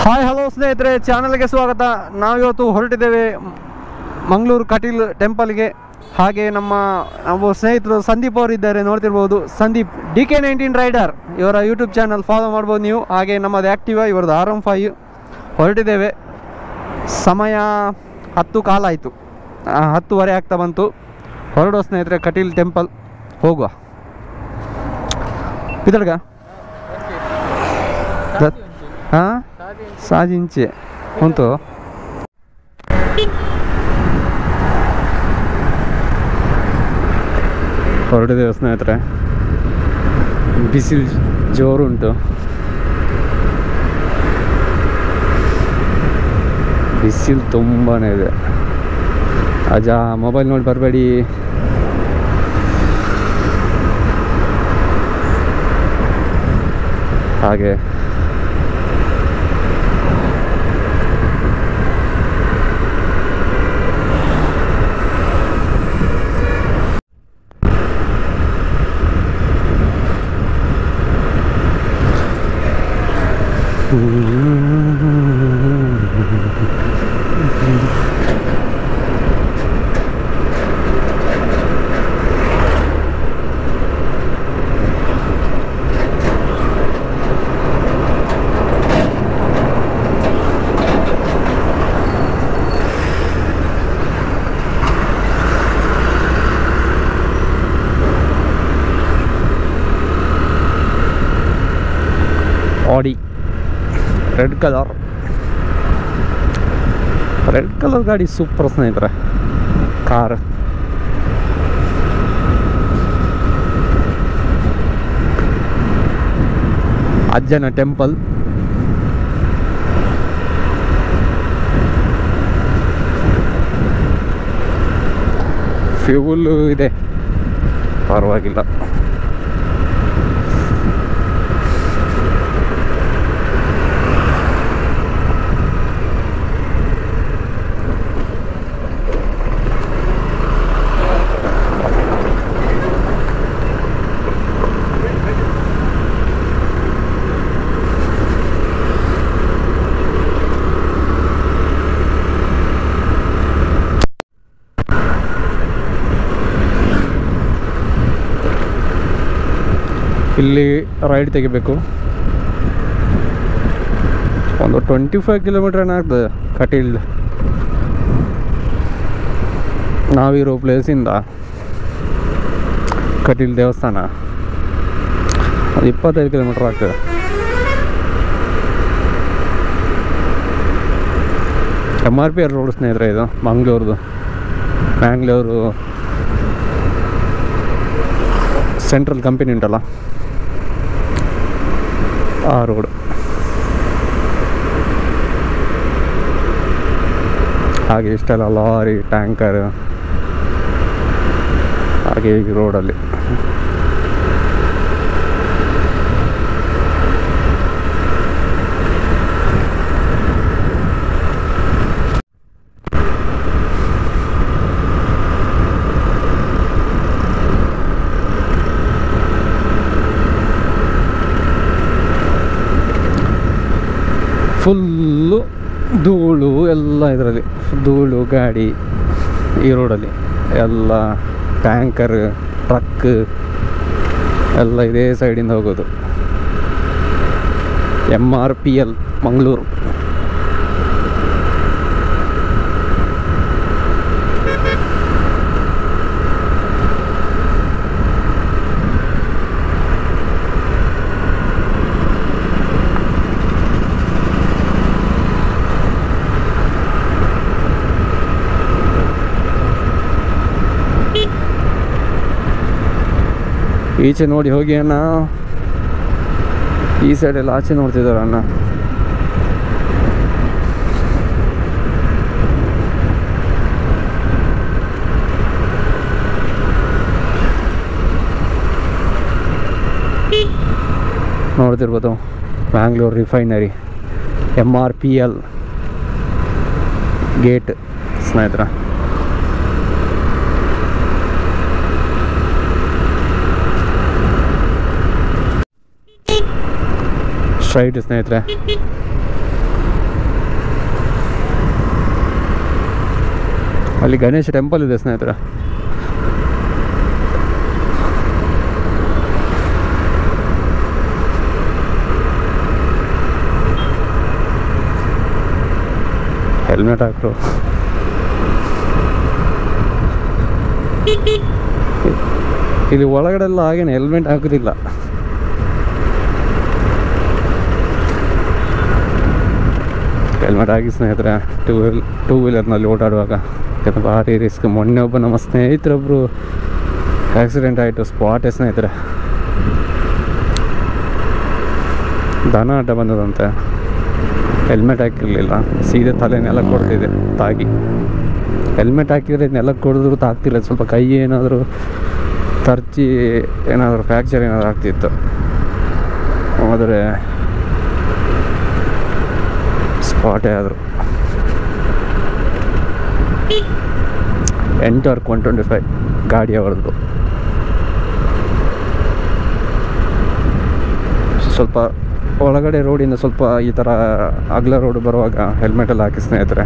Hi hello ಸ್ನೇಹಿತರೆ, ಚಾನಲ್ಗೆ ಸ್ವಾಗತ. ನಾವಿವತ್ತು ಹೊರಟಿದ್ದೇವೆ ಮಂಗಳೂರು ಕಟೀಲ್ ಟೆಂಪಲ್ಗೆ. ಹಾಗೆ ನಮ್ಮ ಸ್ನೇಹಿತರು ಸಂದೀಪ್ ಅವರು ಇದ್ದಾರೆ, ನೋಡ್ತಿರ್ಬೋದು. ಸಂದೀಪ್ DK19 ರೈಡರ್, ಇವರ ಯೂಟ್ಯೂಬ್ ಚಾನಲ್ ಫಾಲೋ ಮಾಡ್ಬೋದು ನೀವು. ಹಾಗೆ ನಮ್ಮದು ಆ್ಯಕ್ಟಿವಾ, ಇವರದ್ದು R15. ಹೊರಟಿದ್ದೇವೆ. ಸಮಯ 10 ಕಾಲ ಆಯಿತು, 10:30 ಆಗ್ತಾ ಬಂತು. ಹೊರಡುವ ಸ್ನೇಹಿತರೆ, ಕಟೀಲ್ ಟೆಂಪಲ್ ಹೋಗುವ. ಬಿದಡ್ಗ ಹಾಂ ಸಾಜಿಂಚೆ ಉಂಟು. ಹೊರಟಿದ್ದೇವೆ ಸ್ನೇಹಿತರೆ. ಬಿಸಿಲು ಜೋರುಂಟು, ಬಿಸಿಲು ತುಂಬಾ ಇದೆ. ಅಜ್ಜ ಮೊಬೈಲ್ ನೋಡಿ ಬರಬೇಡಿ. ಹಾಗೆ ಆಡಿ ರೆಡ್ ಕಲರ್ ಗಾಡಿ ಸೂಪರ್ ಸ್ನೇಹಿತರೆ. ಕಾರ್ ಅಜ್ಜನ ಟೆಂಪಲ್. ಫ್ಯೂಲ್ ಇದೆ, ಪರವಾಗಿಲ್ಲ. ಇಲ್ಲಿ ರೈಡ್ ತೆಗಿಬೇಕು. ಒಂದು 25 ಕಿಲೋಮೀಟರ್ ಏನಾಗ್ತದೆ ಕಟೀಲ್ ನಾವಿರೋ ಪ್ಲೇಸಿಂದ. ಕಟೀಲ್ ದೇವಸ್ಥಾನ ಅದು 25 ಕಿಲೋಮೀಟರ್ ಆಗ್ತದೆ. MRPL ರೋಡ್ ಸ್ನೇಹಿತರೆ, ಇದು ಮ್ಯಾಂಗ್ಳೂರು ಸೆಂಟ್ರಲ್ ಕಂಪನಿ ಉಂಟಲ್ಲ, ಆ ರೋಡ್. ಹಾಗೆ ಇಷ್ಟೆಲ್ಲ ಲಾರಿ, ಟ್ಯಾಂಕರ್ ಹಾಗೆ ಈ ರೋಡಲ್ಲಿ. ಫುಲ್ಲು ಧೂಳು ಎಲ್ಲ, ಇದರಲ್ಲಿ ಧೂಳು ಗಾಡಿ. ಈ ರೋಡಲ್ಲಿ ಎಲ್ಲ ಟ್ಯಾಂಕರ್, ಟ್ರಕ್ ಎಲ್ಲ ಇದೇ ಸೈಡಿಂದ ಹೋಗೋದು. MRPL ಮಂಗಳೂರು. ಈಚೆ ನೋಡಿ ಹೋಗಿ ಅಣ್ಣ, ಈ ಸೈಡೆಲ್ಲ ಆಚೆ ನೋಡ್ತಿದ್ದಾರೆ ಅಣ್ಣ. ನೋಡ್ತಿರ್ಬೋದು ಮ್ಯಾಂಗ್ಳೂರು ರಿಫೈನರಿ, MRPL ಗೇಟ್ ಸ್ನೇಹಿತರ. ಸ್ಟ್ರೈಟ್ ಸ್ನೇಹಿತರೆ. ಅಲ್ಲಿ ಗಣೇಶ ಟೆಂಪಲ್ ಇದೆ ಸ್ನೇಹಿತರೆ. ಹೆಲ್ಮೆಟ್ ಹಾಕ್ರು. ಇಲ್ಲಿ ಒಳಗಡೆ ಎಲ್ಲ ಹಾಗೇನೆ ಹೆಲ್ಮೆಟ್ ಹಾಕೋದಿಲ್ಲ. ಹೆಲ್ಮೆಟ್ ಹಾಕಿ ಸ್ನೇಹಿತರೆ ಟೂ ವೀಲರ್ನಲ್ಲಿ ಓಡಾಡುವಾಗ, ಯಾಕಂದ್ರೆ ಭಾರಿ ರಿಸ್ಕ್. ಮೊನ್ನೆ ಒಬ್ಬ ನಮ್ಮ ಸ್ನೇಹಿತರೊಬ್ಬರು ಆಕ್ಸಿಡೆಂಟ್ ಆಯಿತು ಸ್ಪಾಟೇ ಸ್ನೇಹಿತರೆ. ದನ ಅಡ್ಡ ಬಂದದಂತೆ, ಹೆಲ್ಮೆಟ್ ಹಾಕಿರಲಿಲ್ಲ, ಸೀದಾ ತಲೆ ನೆಲಕ್ಕೆ ಕೊಡ್ತಿದೆ ತಾಗಿ. ಹೆಲ್ಮೆಟ್ ಹಾಕಿದ್ರೆ ನೆಲಕ್ಕೆ ಕೊಡಿದ್ರು ತಾಗ್ತಿಲ್ಲ, ಸ್ವಲ್ಪ ಕೈ ಏನಾದರೂ ತರ್ಚಿ ಏನಾದರೂ ಫ್ರ್ಯಾಕ್ಚರ್ ಏನಾದರೂ ಆಗ್ತಿತ್ತು. ಆದರೆ ಸ್ಪಾಟೇ ಆದರು. ಎಂಟರ್ 125 ಗಾಡಿ ಅವರದ್ದು. ಸ್ವಲ್ಪ ಒಳಗಡೆ ರೋಡಿಂದ ಸ್ವಲ್ಪ ಈ ಥರ ಅಗಲ ರೋಡ್ ಬರುವಾಗ ಹೆಲ್ಮೆಟೆಲ್ಲ ಹಾಕಿ ಸ್ನೇಹಿತರೆ.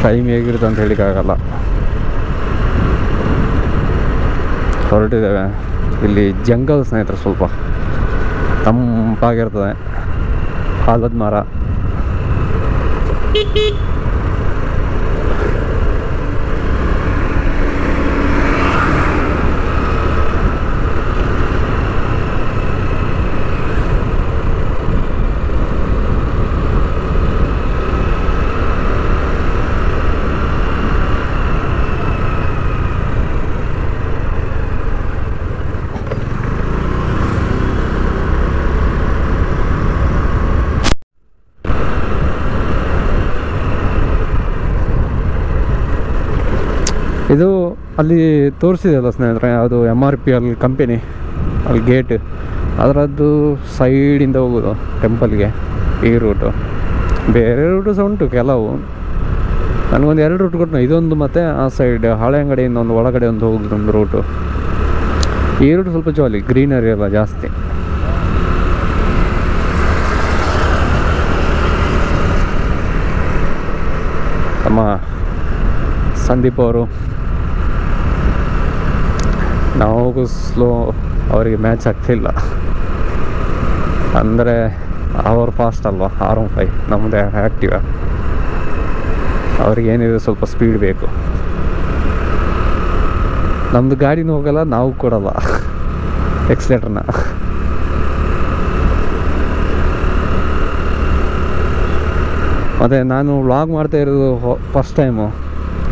ಟೈಮ್ ಹೇಗಿರುತ್ತೆ ಅಂತ ಹೇಳಿಕ್ಕಾಗಲ್ಲ. ಹೊರಟಿದ್ದೇವೆ. ಇಲ್ಲಿ ಜಂಗಲ್ ಸ್ನೇಹಿತರೆ, ಸ್ವಲ್ಪ ತಂಪಾಗಿರ್ತದೆ, ಆಲದ ಮರ. ಇದು ಅಲ್ಲಿ ತೋರಿಸಿದೆಯಲ್ಲ ಸ್ನೇಹಿತರೆ, ಅದು MRPL ಕಂಪೆನಿ, ಅಲ್ಲಿ ಗೇಟ್, ಅದರದ್ದು ಸೈಡಿಂದ ಹೋಗೋದು ಟೆಂಪಲ್ಗೆ ಈ ರೂಟು. ಬೇರೆ ರೂಟು ಸಹ ಉಂಟು ಕೆಲವು. ನನಗೊಂದು 2 ರೂಟ್ ಕೊಟ್ಟು, ಇದೊಂದು ಮತ್ತು ಆ ಸೈಡ್ ಹಳೆ ಅಂಗಡಿಯಿಂದ ಒಂದು ಒಳಗಡೆ ಒಂದು ಹೋಗೋದೊಂದು ರೂಟು. ಈ ರೂಟ್ ಸ್ವಲ್ಪ ಜಾಲಿ, ಗ್ರೀನರಿ ಎಲ್ಲ ಜಾಸ್ತಿ. ನಮ್ಮ ಸಂದೀಪ್ ಅವರು, ನಾವು ಸ್ಲೋ, ಅವರಿಗೆ ಮ್ಯಾಚ್ ಆಗ್ತಿಲ್ಲ. ಅಂದರೆ ಅವರು ಫಾಸ್ಟ್ ಅಲ್ವಾ, R15, ನಮ್ಮದೇ ಆ್ಯಕ್ಟಿವಾ. ಅವ್ರಿಗೆ ಏನಿದೆ ಸ್ವಲ್ಪ ಸ್ಪೀಡ್ ಬೇಕು. ನಮ್ಮದು ಗಾಡಿನೂ ಹೋಗಲ್ಲ, ನಾವು ಕೊಡಲ್ಲ ಎಕ್ಸ್ಲೇಟರ್ನ. ಮತ್ತು ನಾನು ವ್ಲಾಗ್ ಮಾಡ್ತಾ ಇರೋದು ಫಸ್ಟ್ ಟೈಮು,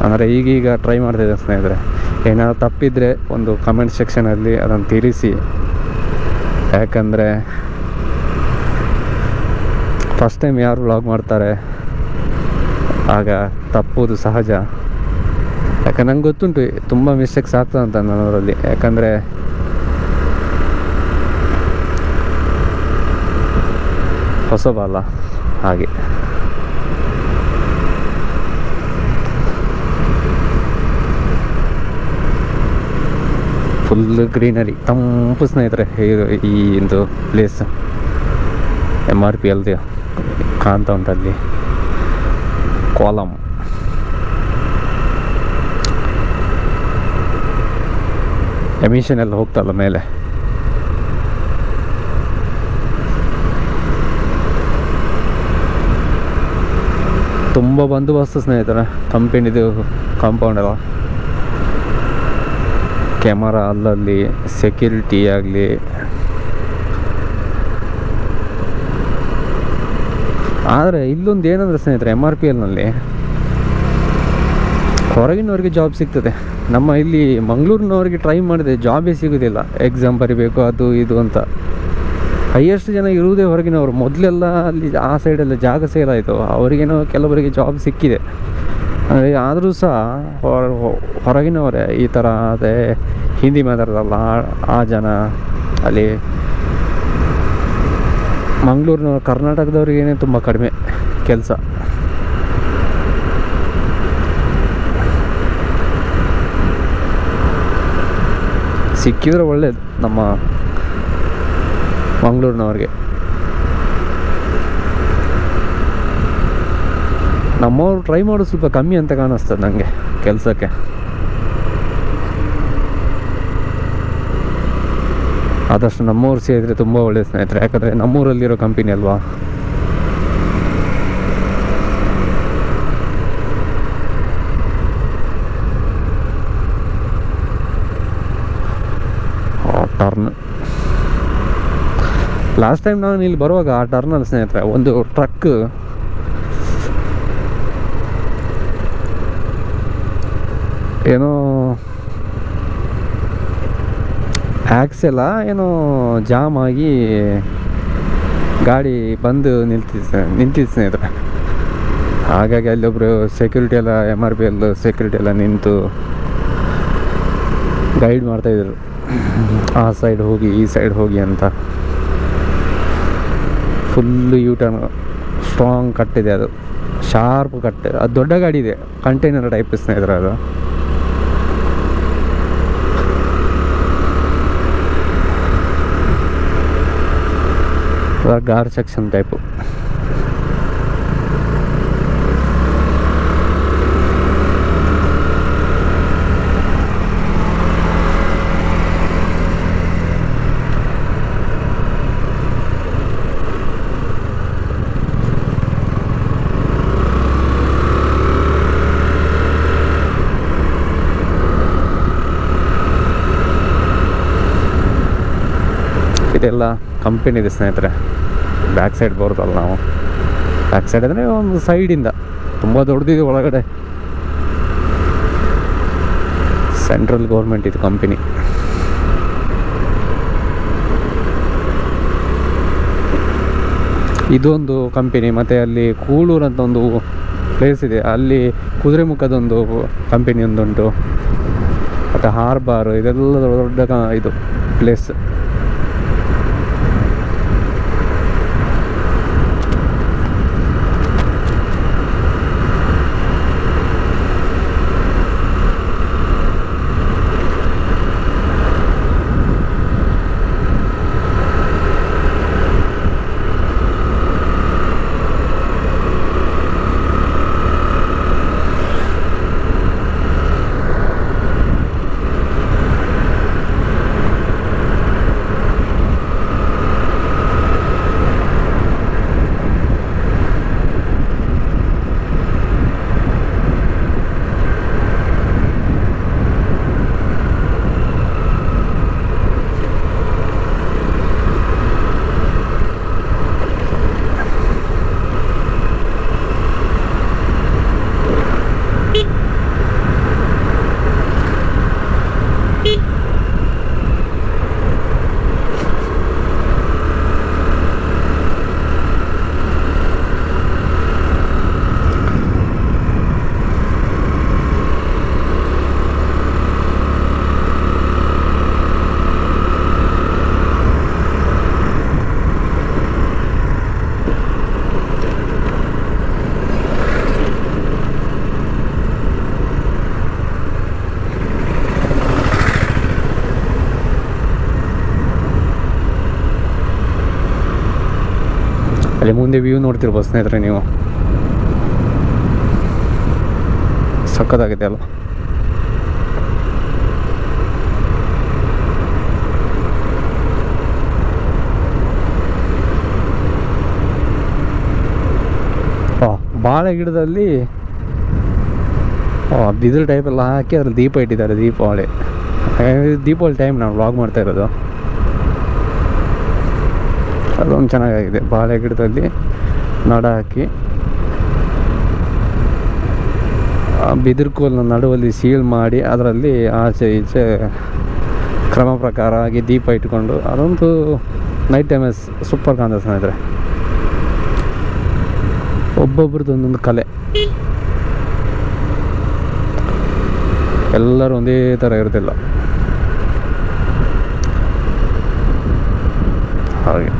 ಅಂದರೆ ಈಗೀಗ ಟ್ರೈ ಮಾಡ್ತಾಯಿದ್ದೆ ಸ್ನೇಹಿತರೆ. ಏನಾದ್ರು ತಪ್ಪಿದರೆ ಒಂದು ಕಮೆಂಟ್ ಸೆಕ್ಷನಲ್ಲಿ ಅದನ್ನು ತಿಳಿಸಿ. ಯಾಕಂದರೆ ಫಸ್ಟ್ ಟೈಮ್ ಯಾರು ವ್ಲಾಗ್ ಮಾಡ್ತಾರೆ, ಆಗ ತಪ್ಪುವುದು ಸಹಜ. ಯಾಕಂದ್ರೆ ನಂಗೆ ಗೊತ್ತುಂಟು ತುಂಬ ಮಿಸ್ಟೇಕ್ಸ್ ಆಗ್ತದಂತ ನನ್ನದರಲ್ಲಿ. ಯಾಕಂದರೆ ಹೊಸಬಲ್ಲ, ಹಾಗೆ. ಫುಲ್ ಗ್ರೀನರಿ, ತಂಪು ಸ್ನೇಹಿತರೆ ಈ ಒಂದು ಪ್ಲೇಸ್. MRPLದು ಕಾಣ್ತಾ ಉಂಟಲ್ಲಿ ಕಾಲಮ್. ಎಮಿಷನ್ ಎಲ್ಲ ಹೋಗ್ತಲ್ಲ ಮೇಲೆ. ತುಂಬ ಬಂದೋಬಸ್ತು ಸ್ನೇಹಿತರೆ ಕಂಪನಿದು ಕಾಂಪೌಂಡ್ ಎಲ್ಲ. ಕ್ಯಾಮರಾ ಅಲ್ಲಲ್ಲಿ, ಸೆಕ್ಯೂರಿಟಿ ಆಗಲಿ, ಆದರೆ ಇಲ್ಲೊಂದು ಏನಂದರೆ ಸ್ನೇಹಿತರೆ, MRPLನಲ್ಲಿ ಹೊರಗಿನವ್ರಿಗೆ ಜಾಬ್ ಸಿಗ್ತದೆ. ನಮ್ಮ ಇಲ್ಲಿ ಮಂಗಳೂರಿನವ್ರಿಗೆ ಟ್ರೈ ಮಾಡಿದೆ, ಜಾಬೇ ಸಿಗೋದಿಲ್ಲ. ಎಕ್ಸಾಮ್ ಬರಿಬೇಕು, ಅದು ಇದು ಅಂತ. ಹೈಯೆಸ್ಟ್ ಜನ ಇರುವುದೇ ಹೊರಗಿನವರು. ಮೊದಲೆಲ್ಲ ಅಲ್ಲಿ ಆ ಸೈಡೆಲ್ಲ ಜಾಗ ಸೇಲ್ ಆಯಿತು, ಅವರಿಗೇನೋ ಕೆಲವರಿಗೆ ಜಾಬ್ ಸಿಕ್ಕಿದೆ. ಆದರೂ ಸಹ ಹೊರಗಿನವರೇ ಈ ಥರ ಅದೇ ಹಿಂದಿ ಮಾತಾಡ್ತಲ್ಲ ಆ ಜನ. ಅಲ್ಲಿ ಮಂಗಳೂರಿನವ್ರು, ಕರ್ನಾಟಕದವ್ರಿಗೇನೆ ತುಂಬ ಕಡಿಮೆ ಕೆಲಸ. ಸಿಕ್ಕಿದ್ರೆ ಒಳ್ಳೇದು ನಮ್ಮ ಮಂಗಳೂರಿನವ್ರಿಗೆ. ನಮ್ಮವ್ರು ಟ್ರೈ ಮಾಡೋದು ಸ್ವಲ್ಪ ಕಮ್ಮಿ ಅಂತ ಕಾಣಿಸ್ತದೆ ನನಗೆ ಕೆಲಸಕ್ಕೆ. ಆದಷ್ಟು ನಮ್ಮವ್ರು ಸೇರಿದರೆ ತುಂಬ ಒಳ್ಳೆಯ ಸ್ನೇಹಿತರೆ, ಯಾಕಂದರೆ ನಮ್ಮೂರಲ್ಲಿರೋ ಕಂಪನಿ ಅಲ್ವಾ. ಟರ್ನ್ ಲಾಸ್ಟ್ ಟೈಮ್ ನಾನು ಇಲ್ಲಿ ಬರುವಾಗ ಆ ಟರ್ನಲ್ಲಿ ಸ್ನೇಹಿತರೆ ಒಂದು ಟ್ರಕ್ ಏನೋ ಆಕ್ಸೆಲ್ಲ ಏನೋ ಜಾಮ್ ಆಗಿ ಗಾಡಿ ಬಂದು ನಿಂತಿದ್ದು ಸ್ನೇಹಿತರೆ. ಹಾಗಾಗಿ ಅಲ್ಲೊಬ್ಬರು ಸೆಕ್ಯೂರಿಟಿ ಎಲ್ಲ MRPL ಸೆಕ್ಯೂರಿಟಿ ಎಲ್ಲ ನಿಂತು ಗೈಡ್ ಮಾಡ್ತಾಯಿದ್ರು, ಆ ಸೈಡ್ ಹೋಗಿ ಈ ಸೈಡ್ ಹೋಗಿ ಅಂತ. ಫುಲ್ಲು ಯೂಟರ್ನ್ ಸ್ಟ್ರಾಂಗ್ ಕಟ್ಟಿದೆ, ಅದು ಶಾರ್ಪ್ ಕಟ್, ಅದು ದೊಡ್ಡ ಗಾಡಿ ಇದೆ, ಕಂಟೈನರ್ ಟೈಪ್ ಸ್ನೇಹಿತರೆ. ಅದು ಗಾರ್ ಸೆಕ್ಷನ್ ಟೈಪು. ಇದೆಲ್ಲ ಕಂಪನಿದೆ ಸ್ನೇಹಿತರೆ. ಬ್ಯಾಕ್ ಸೈಡ್ ಬರುತ್ತಲ್ಲ, ನಾವು ಬ್ಯಾಕ್ ಸೈಡ್ ಅಂದರೆ ಒಂದು ಸೈಡಿಂದ ತುಂಬ ದೊಡ್ಡದಿದೆ ಒಳಗಡೆ. ಸೆಂಟ್ರಲ್ ಗೌರ್ಮೆಂಟ್ ಇದು ಕಂಪನಿ. ಇದೊಂದು ಕಂಪನಿ. ಮತ್ತು ಅಲ್ಲಿ ಕೂಳೂರು ಅಂತ ಒಂದು ಪ್ಲೇಸ್ ಇದೆ, ಅಲ್ಲಿ ಕುದುರೆಮುಖದೊಂದು ಕಂಪನಿ ಒಂದುಂಟು. ಮತ್ತು ಹಾರ್ಬಾರ್, ಇದೆಲ್ಲ ದೊಡ್ಡ ಇದು ಪ್ಲೇಸ್. ಅಲ್ಲಿ ಮುಂದೆ ವ್ಯೂ ನೋಡ್ತಿರ್ಬೋದು ಸ್ನೇಹಿತರೆ ನೀವು, ಸಕ್ಕತ್ತಾಗಿದೆ ಅಲ್ಲ. ಬಾಳೆ ಗಿಡದಲ್ಲಿ ಬಿದಿರು ಟೈಪ್ ಎಲ್ಲ ಹಾಕಿ ಅದ್ರಲ್ಲಿ ದೀಪ ಇಟ್ಟಿದ್ದಾರೆ. ದೀಪಾವಳಿ ಟೈಮ್ ನಾವು ವ್ಲಾಗ್ ಮಾಡ್ತಾ ಇರೋದು. ಅದೊಂದು ಚೆನ್ನಾಗಿದೆ. ಬಾಳೆ ಗಿಡದಲ್ಲಿ ನಡ ಹಾಕಿ ಬಿದಿರು ಕೋಲ್ನ ನಡುವಲ್ಲಿ ಸೀಲ್ ಮಾಡಿ ಅದರಲ್ಲಿ ಆಚೆ ಈಚೆ ಕ್ರಮ ಪ್ರಕಾರ ಆಗಿ ದೀಪ ಇಟ್ಕೊಂಡು, ಅದೊಂದು ನೈಟ್ ಟೈಮ್ ಸೂಪರ್ ಕಾಣ್ತದೆ ಸ್ನೇಹಿತರೆ. ಒಬ್ಬೊಬ್ರದ್ದು ಒಂದೊಂದು ಕಲೆ, ಎಲ್ಲರೂ ಒಂದೇ ಥರ ಇರೋದಿಲ್ಲ ಹಾಗೆ.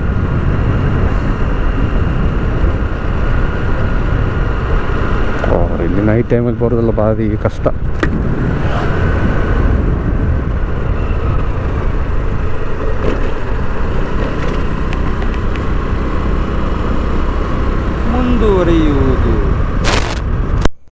ಇಲ್ಲಿ ನೈಟ್ ಟೈಮಲ್ಲಿ ಬರೋದೆಲ್ಲ ಭಾರಿ ಕಷ್ಟ. ಮುಂದುವರಿಯುವುದು